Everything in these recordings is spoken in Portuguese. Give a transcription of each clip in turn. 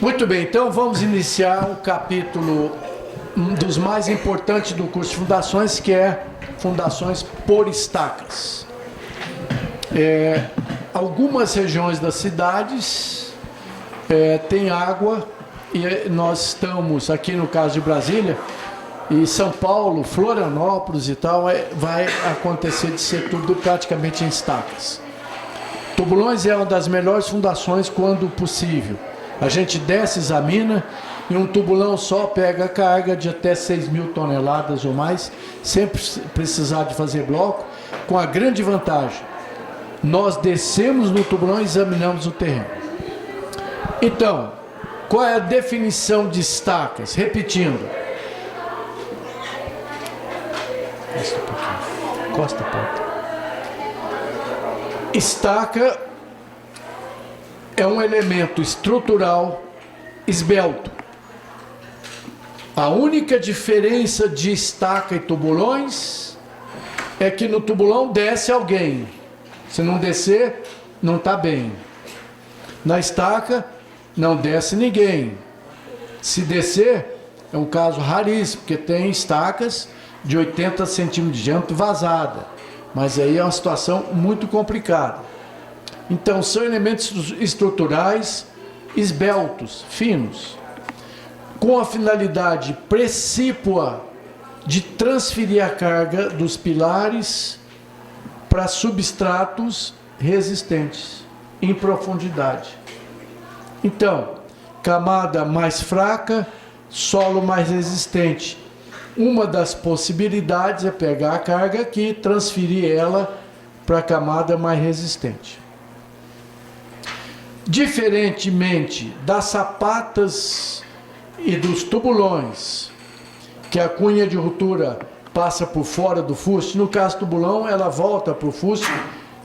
Muito bem, então vamos iniciar o capítulo dos mais importantes do curso de fundações, que é fundações por estacas. Algumas regiões das cidades têm água, e nós estamos aqui no caso de Brasília, e São Paulo, Florianópolis e tal, vai acontecer de ser tudo praticamente em estacas. Tubulões é uma das melhores fundações quando possível. A gente desce, examina, e um tubulão só pega carga de até 6.000 toneladas ou mais, sem precisar de fazer bloco, com a grande vantagem: nós descemos no tubulão e examinamos o terreno. Então, qual é a definição de estacas? Repetindo. Costa a porta. Estaca é um elemento estrutural esbelto. A única diferença de estaca e tubulões é que no tubulão desce alguém. Se não descer, não está bem. Na estaca, não desce ninguém. Se descer, é um caso raríssimo, porque tem estacas de 80 centímetros de diâmetro vazada. Mas aí é uma situação muito complicada. Então, são elementos estruturais esbeltos, finos, com a finalidade precípua de transferir a carga dos pilares para substratos resistentes, em profundidade. Então, camada mais fraca, solo mais resistente. Uma das possibilidades é pegar a carga aqui e transferir ela para a camada mais resistente. Diferentemente das sapatas e dos tubulões, que a cunha de ruptura passa por fora do fuste, no caso do tubulão ela volta para o fuste,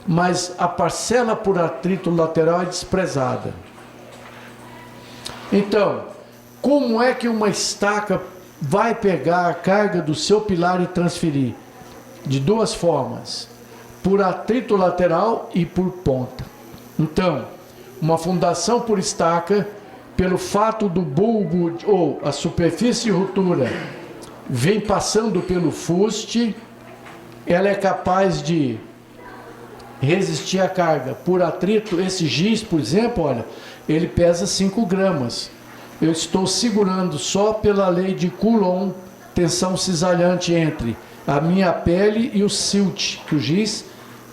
mas a parcela por atrito lateral é desprezada. Então, como é que uma estaca vai pegar a carga do seu pilar e transferir? De duas formas: por atrito lateral e por ponta. Então, uma fundação por estaca, pelo fato do bulbo ou a superfície de ruptura vem passando pelo fuste, ela é capaz de resistir à carga. Por atrito, esse giz, por exemplo, olha, ele pesa 5 gramas. Eu estou segurando só pela lei de Coulomb, tensão cisalhante entre a minha pele e o silt, que o giz,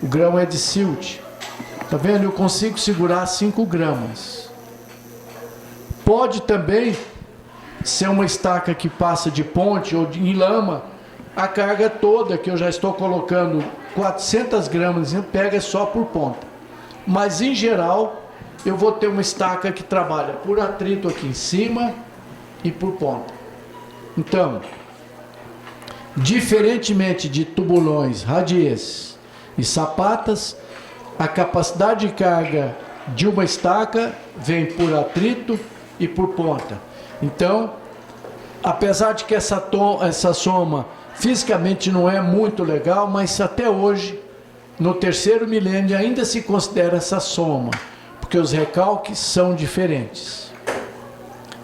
o grão é de silt. Tá vendo? Eu consigo segurar 5 gramas. Pode também ser uma estaca que passa de ponte ou em lama, a carga toda que eu já estou colocando 400 gramas, pega só por ponta. Mas em geral, eu vou ter uma estaca que trabalha por atrito aqui em cima e por ponta. Então, diferentemente de tubulões, radies e sapatas, a capacidade de carga de uma estaca vem por atrito e por ponta. Então, apesar de que essa soma fisicamente não é muito legal, mas até hoje, no terceiro milênio, ainda se considera essa soma, porque os recalques são diferentes.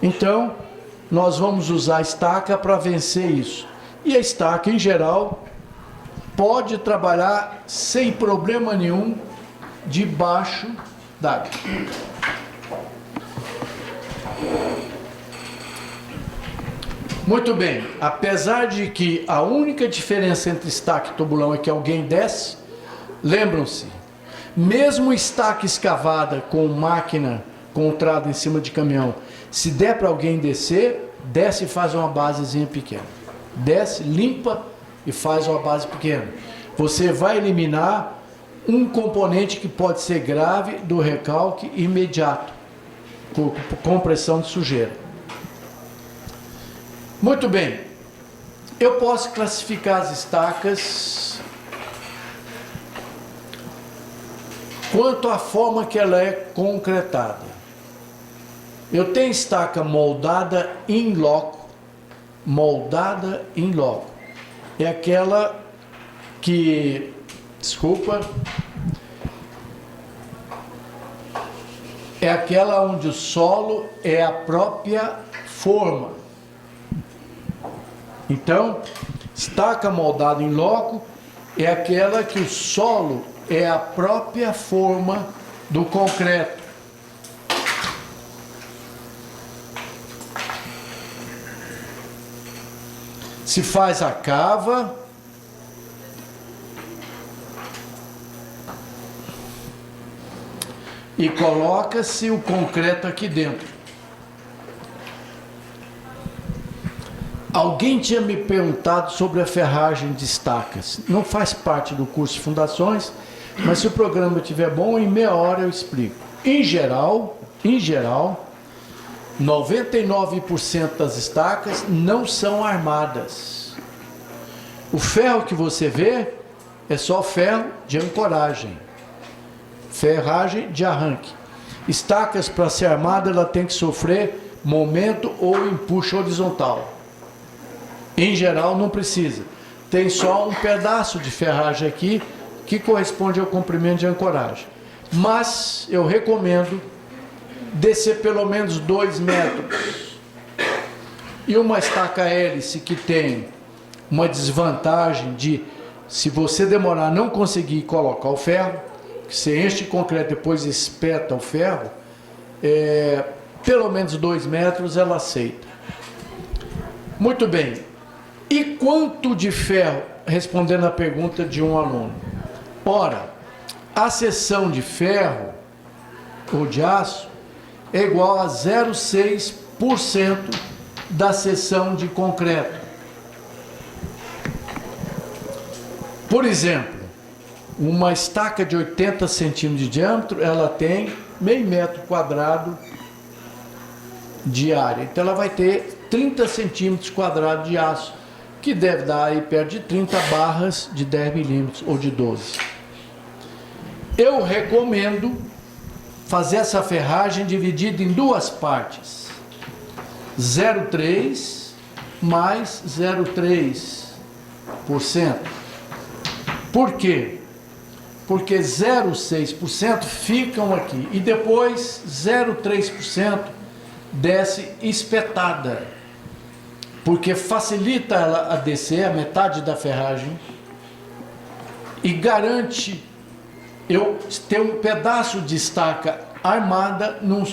Então, nós vamos usar a estaca para vencer isso. E a estaca, em geral, pode trabalhar sem problema nenhum debaixo d'água. Muito bem, apesar de que a única diferença entre estaca e tubulão é que alguém desce, lembram-se, mesmo estaca escavada com máquina com entrada em cima de caminhão, se der para alguém descer, desce e faz uma basezinha pequena. Desce, limpa e faz uma base pequena. Você vai eliminar um componente que pode ser grave do recalque imediato, com compressão de sujeira. Muito bem, eu posso classificar as estacas quanto à forma que ela é concretada. Eu tenho estaca moldada in loco. Moldada in loco é aquela que, desculpa, é aquela onde o solo é a própria forma. Então, estaca moldada em loco é aquela que o solo é a própria forma do concreto. Se faz a cava e coloca-se o concreto aqui dentro. Alguém tinha me perguntado sobre a ferragem de estacas. Não faz parte do curso de fundações, mas se o programa estiver bom, em meia hora eu explico. Em geral, 99% das estacas não são armadas. O ferro que você vê é só ferro de ancoragem, ferragem de arranque. Estacas, para ser armada, ela tem que sofrer momento ou empuxo horizontal. Em geral não precisa. Tem só um pedaço de ferragem aqui que corresponde ao comprimento de ancoragem. Mas eu recomendo descer pelo menos 2 metros. E uma estaca hélice que tem uma desvantagem de, se você demorar não conseguir colocar o ferro, que você enche de concreto depois espeta o ferro, pelo menos 2 metros ela aceita. Muito bem. E quanto de ferro? Respondendo a pergunta de um aluno. Ora, a seção de ferro ou de aço é igual a 0,6% da seção de concreto. Por exemplo, uma estaca de 80 centímetros de diâmetro, ela tem meio metro quadrado de área. Então ela vai ter 30 centímetros quadrados de aço, que deve dar aí perto de 30 barras de 10 milímetros ou de 12. Eu recomendo fazer essa ferragem dividida em 2 partes. 0,3 mais 0,3%. Por quê? Porque 0,6% ficam aqui e depois 0,3% desce espetada. Porque facilita ela a descer a metade da ferragem e garante eu ter um pedaço de estaca armada num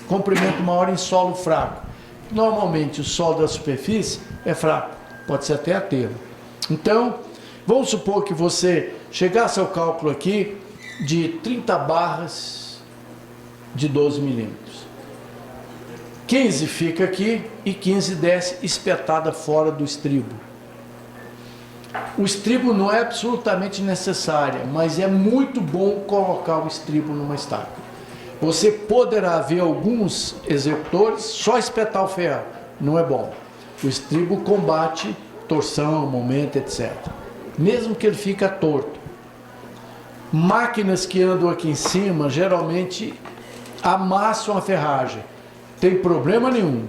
comprimento maior em solo fraco. Normalmente o solo da superfície é fraco, pode ser até aterro. Então, vamos supor que você chegasse ao cálculo aqui de 30 barras de 12 milímetros. 15 fica aqui e 15 desce espetada fora do estribo. O estribo não é absolutamente necessário, mas é muito bom colocar o estribo numa estaca. Você poderá ver alguns executores só espetar o ferro, não é bom. O estribo combate torção, momento, etc. Mesmo que ele fica torto. Máquinas que andam aqui em cima geralmente amassam a ferragem. Tem problema nenhum.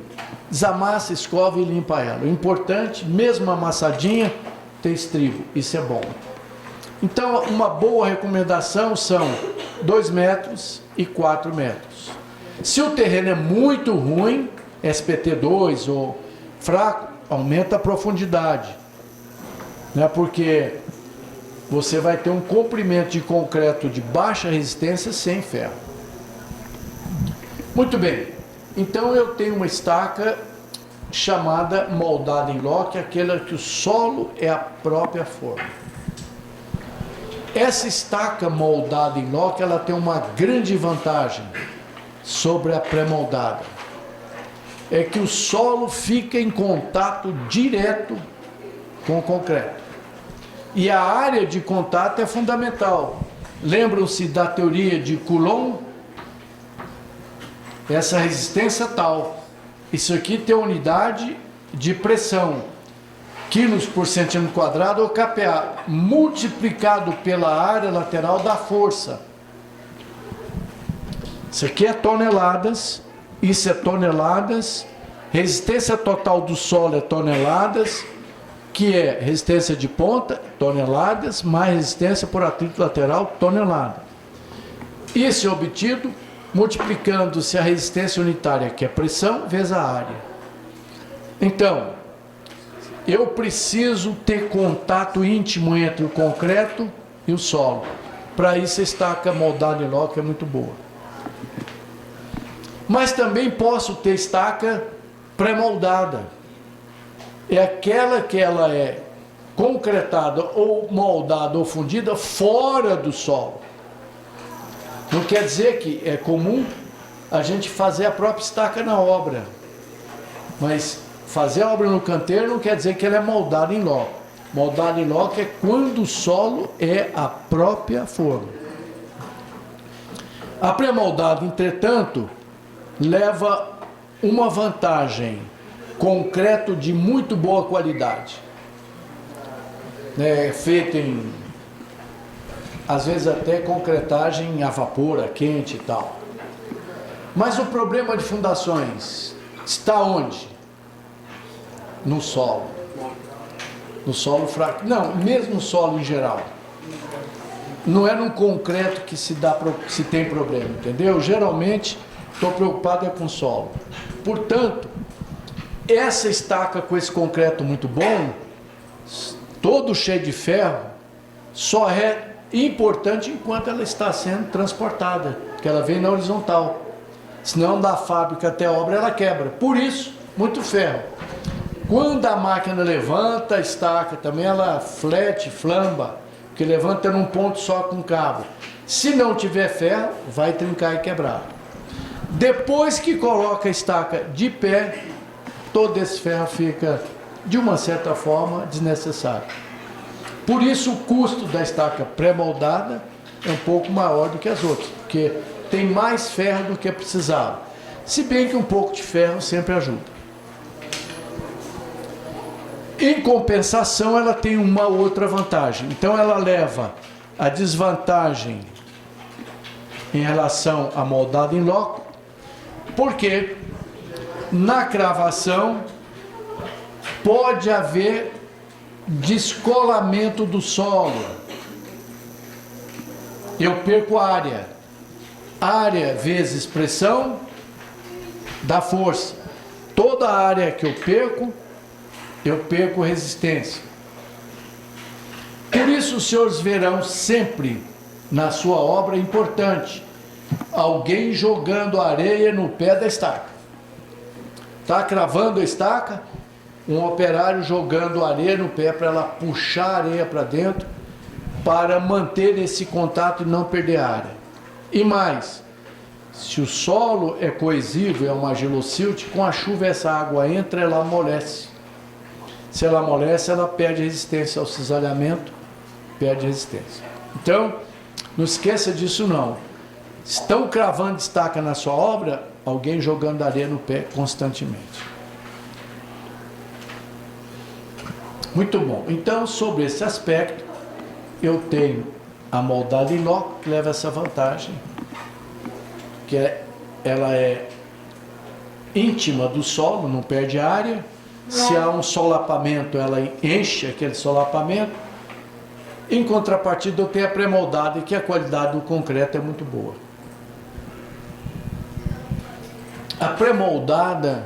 Desamassa, escova e limpa ela. O importante, mesmo amassadinha, ter estribo. Isso é bom. Então, uma boa recomendação são 2 metros e 4 metros. Se o terreno é muito ruim, SPT2 ou fraco, aumenta a profundidade. Né? Porque você vai ter um comprimento de concreto de baixa resistência sem ferro. Muito bem. Então eu tenho uma estaca chamada moldada em loco, aquela que o solo é a própria forma. Essa estaca moldada em loco, ela tem uma grande vantagem sobre a pré-moldada. É que o solo fica em contato direto com o concreto. E a área de contato é fundamental. Lembram-se da teoria de Coulomb? Essa resistência tal. Isso aqui tem unidade de pressão. Quilos por centímetro quadrado ou kPa, multiplicado pela área lateral da força. Isso aqui é toneladas, isso é toneladas, resistência total do solo é toneladas, que é resistência de ponta, toneladas, mais resistência por atrito lateral, tonelada. Isso é obtido multiplicando-se a resistência unitária, que é pressão, vezes a área. Então, eu preciso ter contato íntimo entre o concreto e o solo. Para isso a estaca moldada em loco é muito boa. Mas também posso ter estaca pré-moldada. É aquela que ela é concretada ou moldada ou fundida fora do solo. Não quer dizer que é comum a gente fazer a própria estaca na obra. Mas fazer a obra no canteiro não quer dizer que ela é moldada em loco. Moldada em loco é quando o solo é a própria forma. A pré-moldada, entretanto, leva uma vantagem: concreto de muito boa qualidade. É feito em, às vezes até concretagem a vapor, a quente e tal. Mas o problema de fundações está onde? No solo. No solo fraco. Não, mesmo no solo em geral. Não é no concreto que se tem problema, entendeu? Geralmente estou preocupado é com o solo. Portanto, essa estaca com esse concreto muito bom, todo cheio de ferro, só é importante enquanto ela está sendo transportada, porque ela vem na horizontal. Senão da fábrica até a obra ela quebra. Por isso, muito ferro. Quando a máquina levanta a estaca, também ela flete, flamba, porque levanta num ponto só com cabo. Se não tiver ferro, vai trincar e quebrar. Depois que coloca a estaca de pé, todo esse ferro fica, de uma certa forma, desnecessário. Por isso o custo da estaca pré-moldada é um pouco maior do que as outras, porque tem mais ferro do que precisava. Se bem que um pouco de ferro sempre ajuda. Em compensação, ela tem uma outra vantagem. Então ela leva a desvantagem em relação à moldada em loco, porque na cravação pode haver descolamento do solo. Eu perco área. Área vezes pressão dá força. Toda a área que eu perco resistência. Por isso os senhores verão sempre na sua obra importante alguém jogando areia no pé da estaca. Está cravando a estaca, um operário jogando areia no pé para ela puxar a areia para dentro, para manter esse contato e não perder a área. E mais, se o solo é coesivo, é uma gelosilt, com a chuva essa água entra, ela amolece. Se ela amolece, ela perde resistência ao cisalhamento, perde resistência. Então, não esqueça disso não. Estão cravando estaca na sua obra, alguém jogando areia no pé constantemente. Muito bom. Então, sobre esse aspecto, eu tenho a moldada em loco, que leva essa vantagem, que ela é íntima do solo, não perde área. Se há um solapamento, ela enche aquele solapamento. Em contrapartida, eu tenho a pré-moldada, que a qualidade do concreto é muito boa. A pré-moldada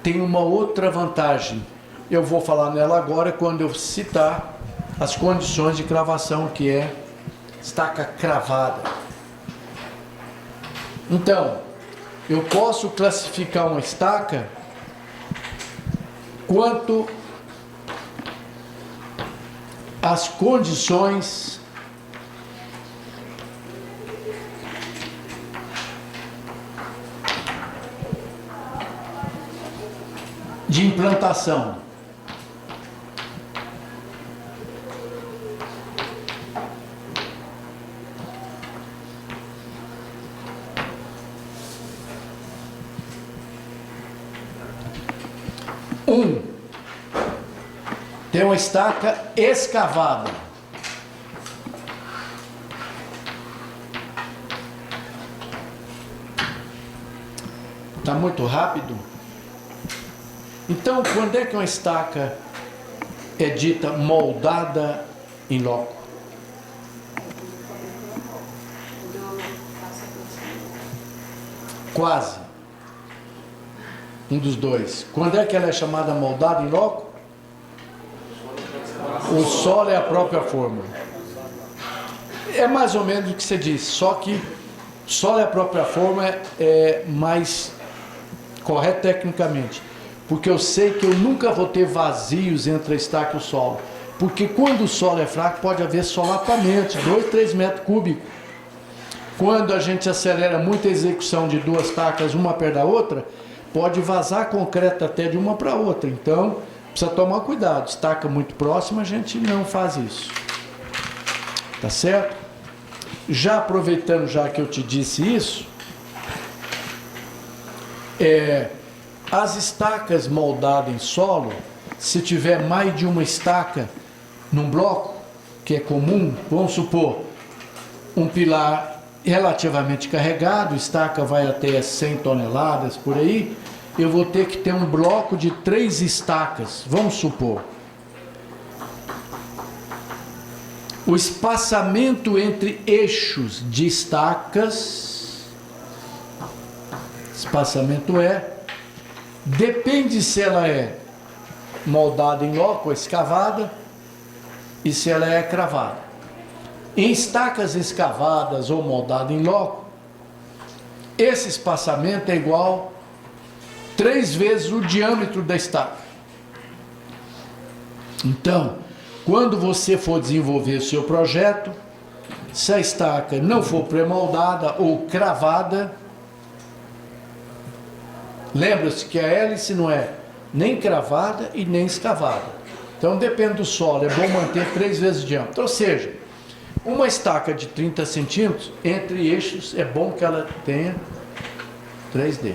tem uma outra vantagem. Eu vou falar nela agora quando eu citar as condições de cravação, que é estaca cravada. Então, eu posso classificar uma estaca quanto às condições de implantação. Tem uma estaca escavada. Está muito rápido? Então, quando é que uma estaca é dita moldada em loco? Quase. Um dos dois. Quando é que ela é chamada moldada em loco? O solo é a própria forma. É mais ou menos o que você disse, só que solo é a própria forma é mais correto tecnicamente. Porque eu sei que eu nunca vou ter vazios entre a estaca e o solo. Porque quando o solo é fraco, pode haver solapamento, 2, 3 metros cúbicos. Quando a gente acelera muito a execução de duas estacas, uma perto da outra, pode vazar concreto até de uma para outra. Então, precisa tomar cuidado. Estaca muito próxima, a gente não faz isso. Tá certo? Já aproveitando, já que eu te disse isso, as estacas moldadas em solo, se tiver mais de uma estaca num bloco, que é comum, vamos supor, um pilar relativamente carregado, estaca vai até 100 toneladas por aí, eu vou ter que ter um bloco de 3 estacas, vamos supor. O espaçamento entre eixos de estacas, depende se ela é moldada em loco ou escavada e se ela é cravada. Em estacas escavadas ou moldadas em loco, esse espaçamento é igual 3 vezes o diâmetro da estaca. Então, quando você for desenvolver o seu projeto, se a estaca não for pré-moldada ou cravada, lembra-se que a hélice não é nem cravada e nem escavada. Então depende do solo, é bom manter 3 vezes o diâmetro. Ou seja, uma estaca de 30 centímetros, entre eixos, é bom que ela tenha 3D.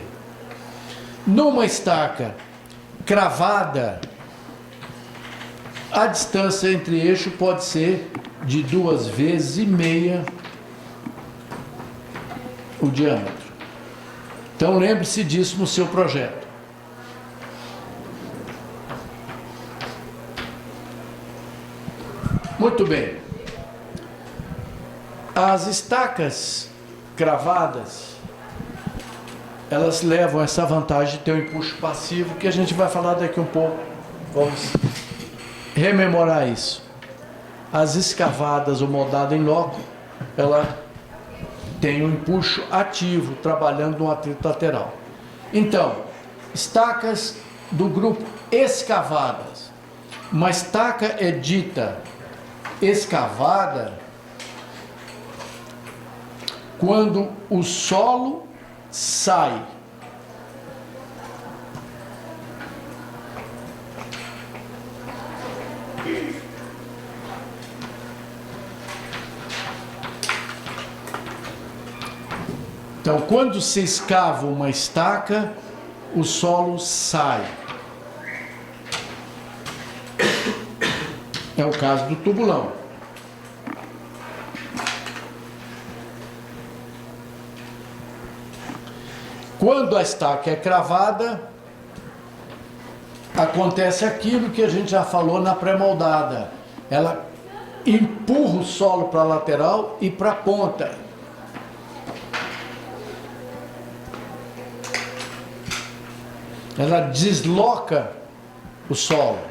Numa estaca cravada, a distância entre eixos pode ser de 2,5 vezes o diâmetro. Então lembre-se disso no seu projeto. Muito bem. As estacas cravadas, elas levam essa vantagem de ter um empuxo passivo, que a gente vai falar daqui um pouco. Vamos rememorar isso. As escavadas ou moldadas em loco, ela tem um empuxo ativo, trabalhando no atrito lateral. Então, estacas do grupo escavadas. Uma estaca é dita escavada quando o solo sai. Então, quando se escava uma estaca, o solo sai. É o caso do tubulão. Quando a estaca é cravada, acontece aquilo que a gente já falou na pré-moldada. Ela empurra o solo para a lateral e para a ponta. Ela desloca o solo.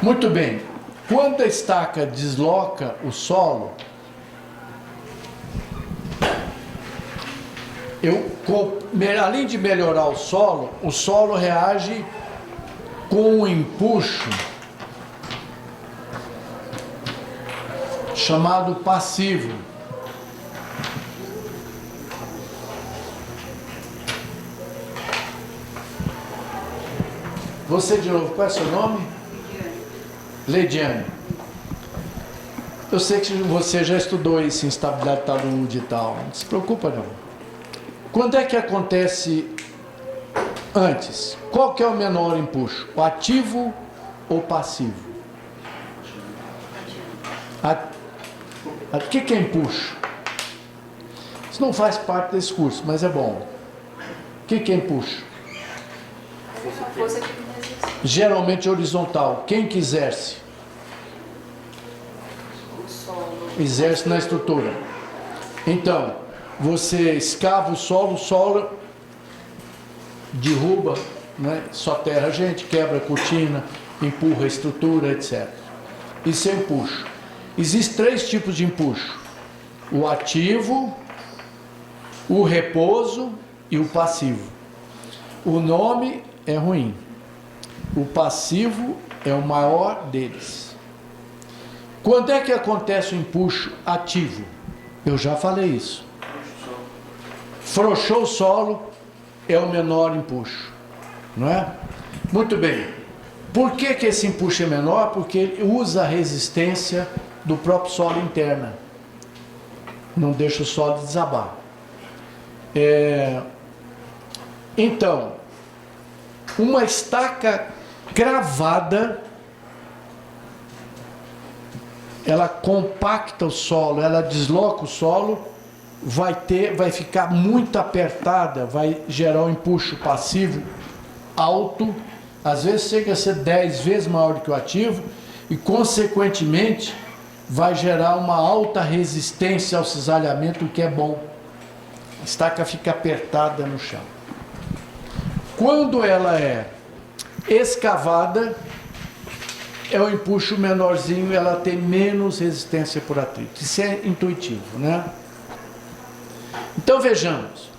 Muito bem. Quando a estaca desloca o solo, além de melhorar o solo reage com um empuxo chamado passivo. Você de novo, qual é o seu nome? Leidiane. Eu sei que você já estudou isso em estabilidade talude e tal, não se preocupa não. Quando é que acontece antes? Qual que é o menor empuxo? O ativo ou passivo? O que é empuxo? Isso não faz parte desse curso, mas é bom. O que é empuxo? Geralmente horizontal. Quem que exerce? Exerce na estrutura. Então, você escava o solo derruba, né? Soterra a gente, quebra a cortina, empurra a estrutura, etc. Isso é empuxo. Existem 3 tipos de empuxo: o ativo, o repouso e o passivo. O nome é ruim. O passivo é o maior deles. Quando é que acontece o empuxo ativo? Eu já falei isso. Frouxou o solo, é o menor empuxo, não é? Muito bem. Por que que esse empuxo é menor? Porque ele usa a resistência do próprio solo interna. Não deixa o solo desabar. Então, uma estaca cravada, ela compacta o solo, ela desloca o solo, vai ficar muito apertada, vai gerar um empuxo passivo alto, às vezes chega a ser 10 vezes maior do que o ativo, e consequentemente vai gerar uma alta resistência ao cisalhamento, o que é bom. A estaca fica apertada no chão. Quando ela é escavada, é o empuxo menorzinho, ela tem menos resistência por atrito. Isso é intuitivo, né? Então vejamos,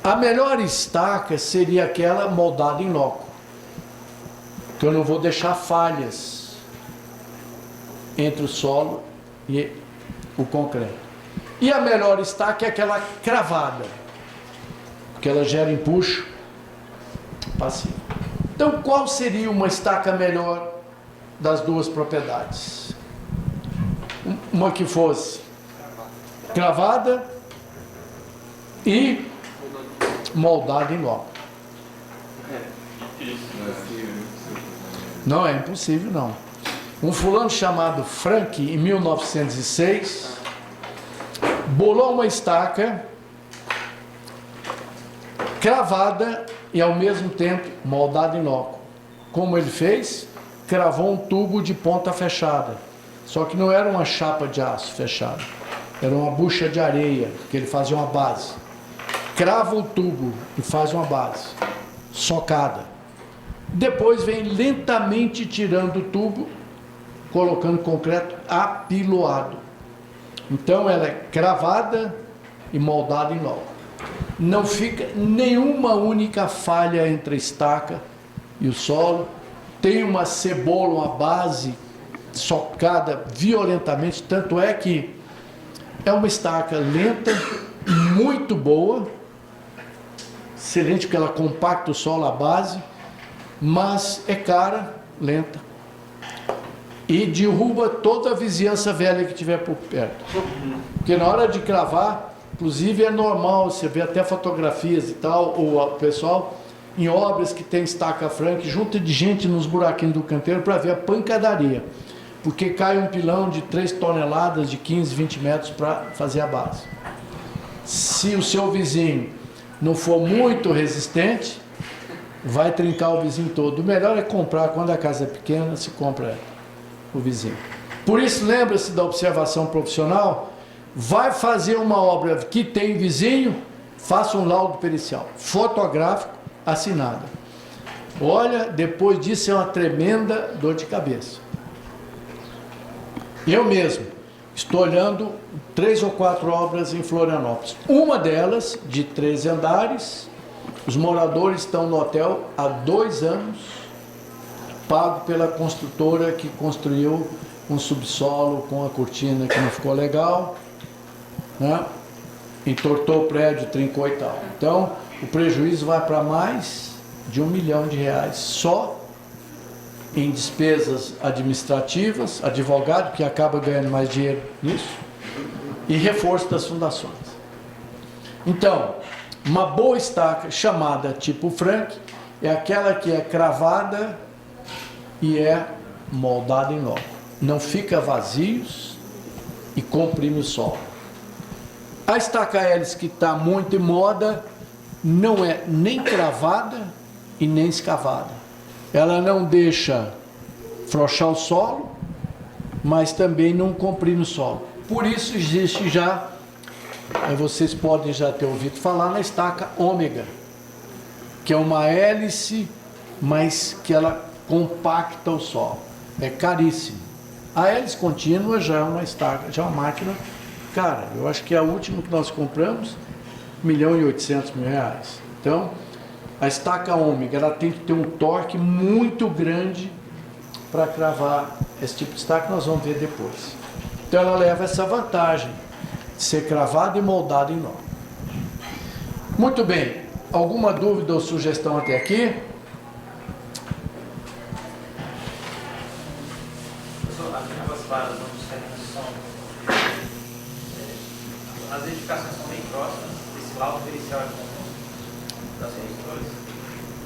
a melhor estaca seria aquela moldada em loco, que eu não vou deixar falhas entre o solo e o concreto. E a melhor estaca é aquela cravada, porque ela gera empuxo passivo. Então qual seria uma estaca melhor das duas propriedades? Uma que fosse cravada e moldada em loco. Não é impossível, não. Um fulano chamado Frank, em 1906, bolou uma estaca cravada e ao mesmo tempo moldada em loco. Como ele fez? Cravou um tubo de ponta fechada, só que não era uma chapa de aço fechada, era uma bucha de areia que ele fazia uma base. Crava o tubo e faz uma base socada, depois vem lentamente tirando o tubo, colocando concreto apiloado. Então ela é cravada e moldada em loco. Não fica nenhuma única falha entre a estaca e o solo. Tem uma cebola, uma base socada violentamente, tanto é que é uma estaca lenta, muito boa, excelente porque ela compacta o solo, a base, mas é cara, lenta, e derruba toda a vizinhança velha que tiver por perto. Porque na hora de cravar, inclusive é normal, você vê até fotografias e tal, ou o pessoal em obras que tem estaca franca, junta de gente nos buraquinhos do canteiro para ver a pancadaria, porque cai um pilão de 3 toneladas, de 15, 20 metros para fazer a base. Se o seu vizinho não for muito resistente, vai trincar o vizinho todo. O melhor é comprar, quando a casa é pequena, se compra o vizinho. Por isso, lembra-se da observação profissional. Vai fazer uma obra que tem vizinho, faça um laudo pericial fotográfico assinado. Olha, depois disso é uma tremenda dor de cabeça. Eu mesmo estou olhando 3 ou 4 obras em Florianópolis. Uma delas, de 13 andares, os moradores estão no hotel há 2 anos, pago pela construtora que construiu um subsolo com a cortina que não ficou legal, né? Entortou o prédio, trincou e tal. Então, o prejuízo vai para mais de R$1 milhão só em despesas administrativas, advogado que acaba ganhando mais dinheiro nisso, e reforço das fundações. Então, uma boa estaca chamada tipo Frank é aquela que é cravada e é moldada em loco. Não fica vazios e comprime o solo. A estaca hélice que está muito em moda não é nem cravada e nem escavada. Ela não deixa frouxar o solo, mas também não comprime o solo. Por isso existe já, vocês podem já ter ouvido falar na estaca ômega, que é uma hélice, mas que ela compacta o solo. É caríssimo. A hélice contínua já é uma estaca, já é uma máquina cara. Eu acho que a última que nós compramos, R$ 1.800.000. Então, a estaca ômega, ela tem que ter um torque muito grande para cravar esse tipo de estaca, nós vamos ver depois. Então, ela leva essa vantagem de ser cravada e moldada em nó. Muito bem. Alguma dúvida ou sugestão até aqui? As edificações são bem próximas, esse laudo pericial é comum das editoras?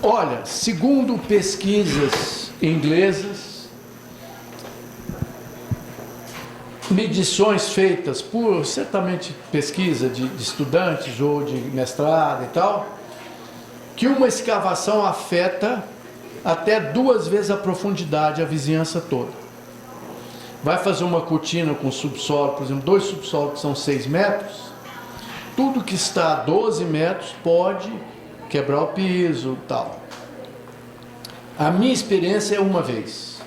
Olha, segundo pesquisas inglesas, medições feitas por, certamente, pesquisa de estudantes ou de mestrado e tal, que uma escavação afeta até 2 vezes a profundidade, a vizinhança toda. Vai fazer uma cortina com subsolo, por exemplo, 2 subsolos que são 6 metros, tudo que está a 12 metros pode quebrar o piso e tal. A minha experiência é uma vez.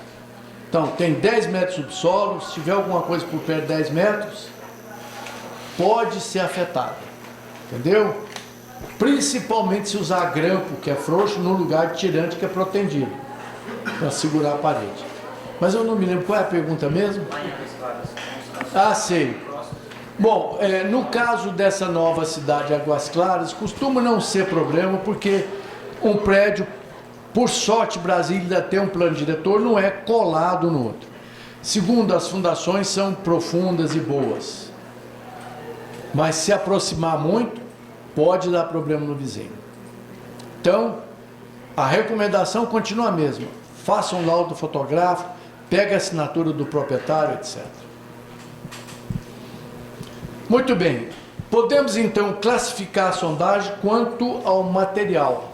Então, tem 10 metros de subsolo, se tiver alguma coisa por perto de 10 metros, pode ser afetada. Entendeu? Principalmente se usar grampo, que é frouxo, no lugar de tirante, que é protendido, para segurar a parede. Mas eu não me lembro, qual é a pergunta mesmo? Ah, sei. Bom, no caso dessa nova cidade de Águas Claras, costuma não ser problema, porque um prédio, por sorte, Brasília ainda tem um plano diretor, não é colado no outro. Segundo, as fundações são profundas e boas. Mas se aproximar muito, pode dar problema no vizinho. Então, a recomendação continua a mesma. Faça um laudo fotográfico, pegue a assinatura do proprietário, etc. Muito bem. Podemos, então, classificar a sondagem quanto ao material.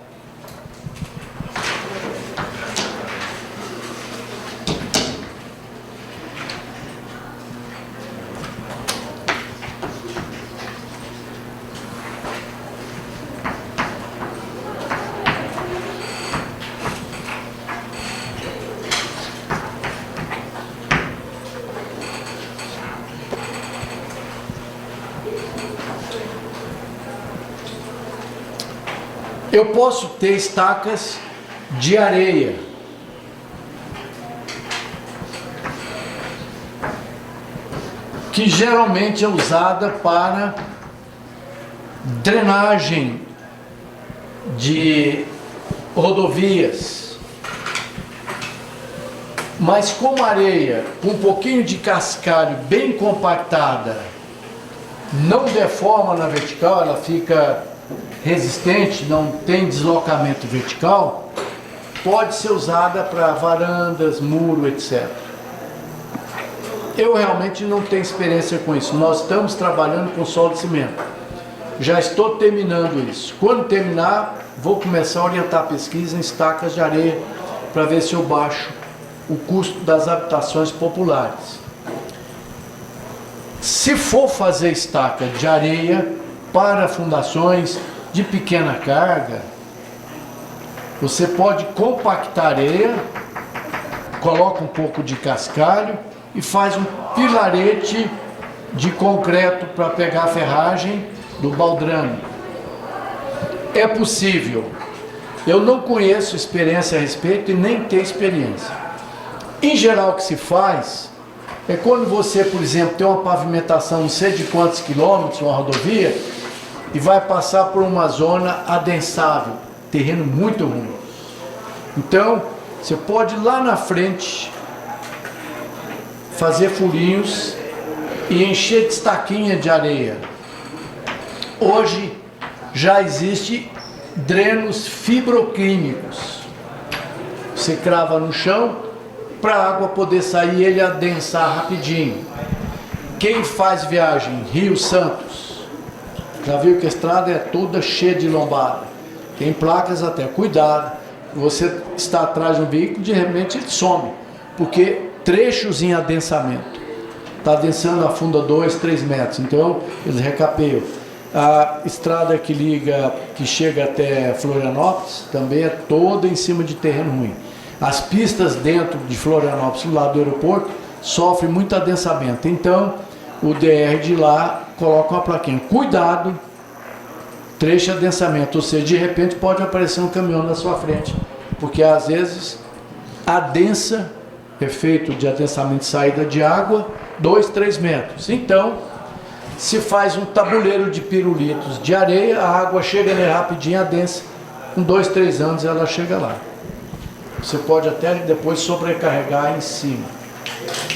Eu posso ter estacas de areia. Que geralmente é usada para drenagem de rodovias. Mas como areia, com um pouquinho de cascalho bem compactada, não deforma na vertical, ela fica resistente, não tem deslocamento vertical, pode ser usada para varandas, muro, etc. Eu realmente não tenho experiência com isso. Nós estamos trabalhando com solo de cimento. Já estou terminando isso. Quando terminar, vou começar a orientar a pesquisa em estacas de areia para ver se eu baixo o custo das habitações populares. Se for fazer estaca de areia para fundações de pequena carga, você pode compactar a areia, coloca um pouco de cascalho e faz um pilarete de concreto para pegar a ferragem do baldrame. É possível. Eu não conheço experiência a respeito e nem tenho experiência. Em geral, o que se faz é quando você, por exemplo, tem uma pavimentação não sei de quantos quilômetros, uma rodovia, e vai passar por uma zona adensável, terreno muito ruim. Então, você pode lá na frente fazer furinhos e encher de estaquinha de areia. Hoje já existe drenos fibroquímicos. Você crava no chão para a água poder sair e ele adensar rapidinho. Quem faz viagem Rio Santos, já viu que a estrada é toda cheia de lombada. Tem placas até, cuidado, você está atrás de um veículo, de repente ele some, porque trechos em adensamento, está adensando a funda 2, 3 metros, então eles recapeiam. A estrada que liga, que chega até Florianópolis, também é toda em cima de terreno ruim. As pistas dentro de Florianópolis, do lado do aeroporto, sofrem muito adensamento, então o DR de lá coloca uma plaquinha, cuidado, trecho de adensamento, ou seja, de repente pode aparecer um caminhão na sua frente, porque às vezes adensa, efeito de adensamento de saída de água, 2, 3 metros. Então, se faz um tabuleiro de pirulitos de areia, a água chega nele rapidinho, adensa, com 2, 3 anos ela chega lá. Você pode até depois sobrecarregar em cima,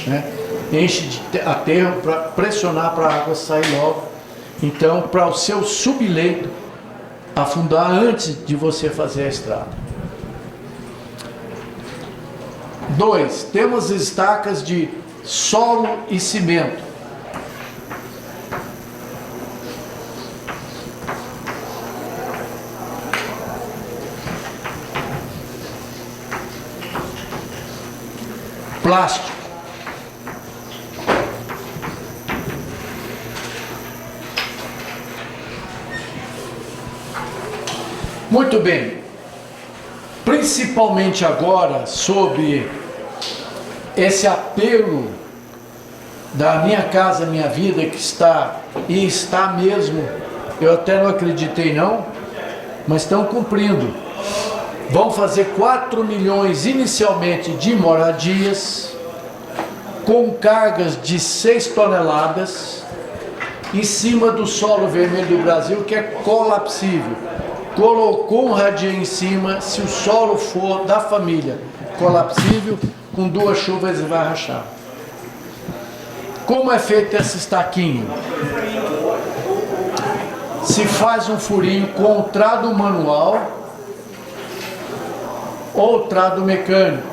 né? Enche de aterro para pressionar para a água sair logo. Então, para o seu subleito afundar antes de você fazer a estrada. 2. Temos estacas de solo e cimento. Plástico. Muito bem. Principalmente agora, sob esse apelo da Minha Casa Minha Vida, que está, e está mesmo, eu até não acreditei não, mas estão cumprindo. Vão fazer 4 milhões inicialmente de moradias, com cargas de 6 toneladas, em cima do solo vermelho do Brasil, que é colapsível. Colocou um radinho em cima, se o solo for da família colapsível, com 2 chuvas ele vai rachar. Como é feita essa estaquinha? Se faz um furinho com trado manual ou trado mecânico.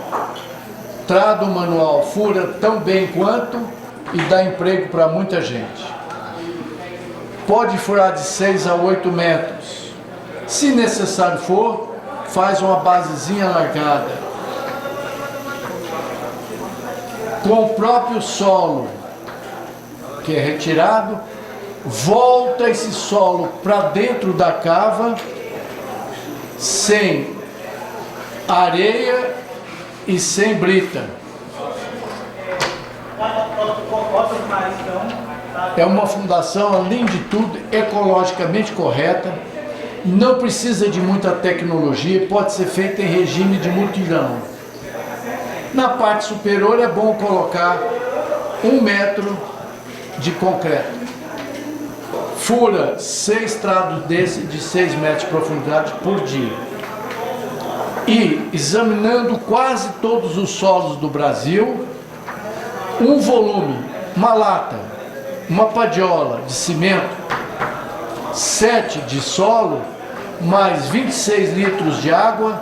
Trado manual fura tão bem quanto e dá emprego para muita gente. Pode furar de 6 a 8 metros. Se necessário for, faz uma basezinha largada. Com o próprio solo que é retirado, volta esse solo para dentro da cava, sem areia e sem brita. É uma fundação, além de tudo, ecologicamente correta, não precisa de muita tecnologia, pode ser feita em regime de mutirão. Na parte superior é bom colocar 1 metro de concreto. Fura 6 trados desse de 6 metros de profundidade por dia. E, examinando quase todos os solos do Brasil, um volume, uma lata, uma padiola de cimento, 7 de solo, mais 26 litros de água,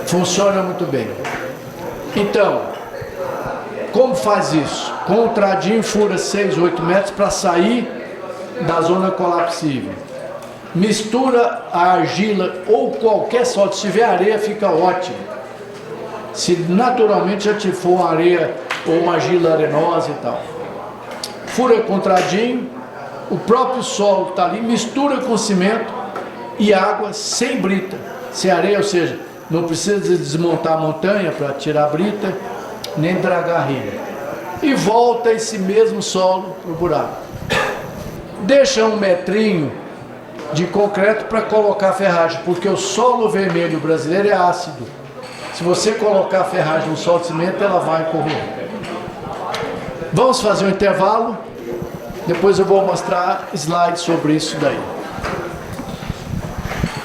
funciona muito bem. Então, como faz isso? Com o tradinho fura 6, 8 metros para sair da zona colapsível. Mistura a argila ou qualquer solo, se tiver areia fica ótimo. Se naturalmente já te for uma areia ou uma argila arenosa e tal. Fura com tradinho, o próprio solo está ali, mistura com cimento e água sem brita, sem areia, ou seja, não precisa desmontar a montanha para tirar a brita, nem dragar a rilha. E volta esse mesmo solo para o buraco. Deixa 1 metrinho de concreto para colocar ferragem, porque o solo vermelho brasileiro é ácido. Se você colocar ferragem no solo de cimento, ela vai correr. Vamos fazer um intervalo, depois eu vou mostrar slides sobre isso daí.